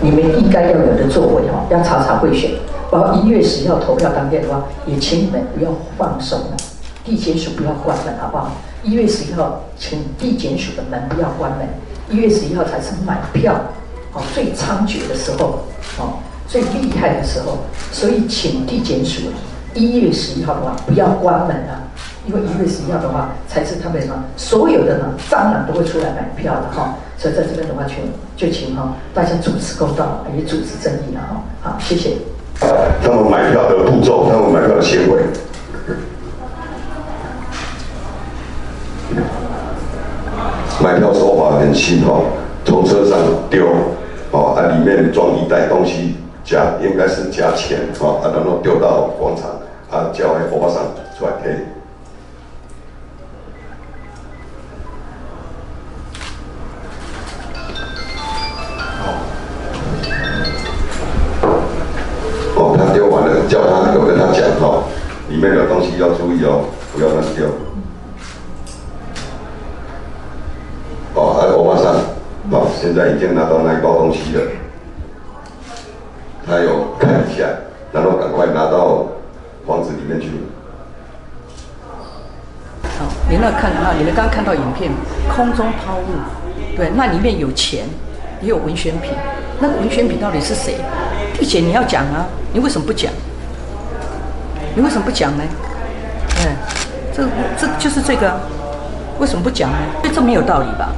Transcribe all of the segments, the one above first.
你们应该要有的作为哈，要查贿选。包括1月10号投票当天的话，也请你们不要放松了，地检署不要关门，好不好？1月11号，请地检署的门不要关门。1月11号才是买票最猖獗的时候，最厉害的时候，所以请地检署1月11号的话不要关门啊，因为1月11号的话才是他们所有的蟑螂都会出来买票的哈，所以在这边的话就请大家主持公道，也主持正义了哈，好，谢谢。他们买票的步骤，他们买票的行为。买票手法很新从车上丢里面装一袋东西，应该是加钱然后丢到广场叫那欧巴桑出来赔。他丢完了，叫他有跟他讲里面的东西要注意不要乱丢。欧巴桑现在已经拿到那一包东西了，他有看一下，然后赶快拿到房子里面去。好，你们刚刚看到影片，空中抛物，对，那里面有钱，也有文宣品，那个文宣品到底是谁？地检你要讲啊，你为什么不讲？你为什么不讲呢？这就是这个为什么不讲呢？这没有道理吧？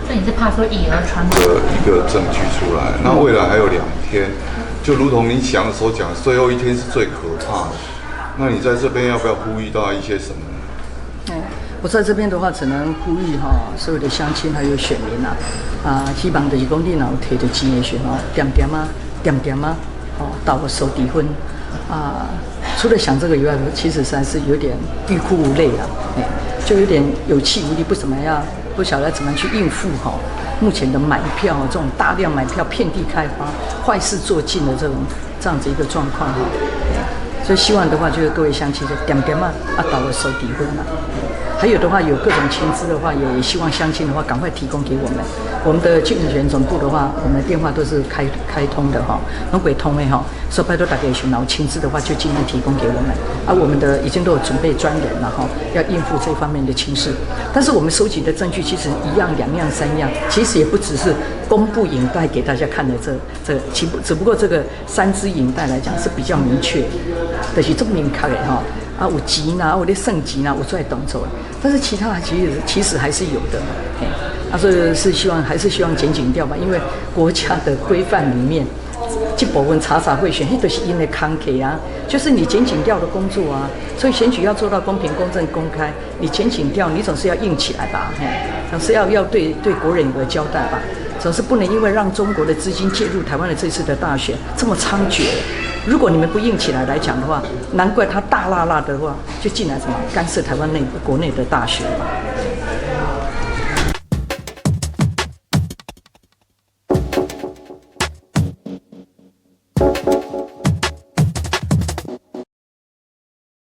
所以你是怕说以讹传讹？一个证据出来，那未来还有2天，就如同你讲的所讲，最后1天是最可怕的。那你在这边要不要呼吁到一些什么呢？我在这边的话，只能呼吁所有的乡亲还有选民希望就是讲你若有摕到钱的时候，点点到手抵婚除了想这个以外，其实实在是有点欲哭无泪就有点有气无力，不晓得怎么去应付目前的买票这种大量买票、遍地开花、坏事做尽的这样子一个状况所以希望的话，就是各位乡亲就点到了手抵婚还有的话，有各种情资的话，也希望乡亲的话赶快提供给我们。我们的竞选总部的话，我们的电话都是开通的拢会通的所以拜托大家想有情资的话，就尽量提供给我们。我们的已经都有准备专人了要应付这方面的情势。但是我们收集的证据其实1样、2样、3样，其实也不只是公布影带给大家看的只不过这个3支影带来讲是比较明确，就是这么明确的有钱有咧算钱有做动作，但是其他其实还是有的所以是希望检警调吧，因为国家的规范里面，这部分查贿选，那都是因为康客就是你检警调的工作所以选举要做到公平、公正、公开，你检警调你总是要硬起来吧，总是要对国人有个交代吧，总是不能因为让中国的资金介入台湾的这次的大选这么猖獗。如果你们不硬起来讲的话，难怪他大辣辣的话就进来干涉台湾国内的大选嘛。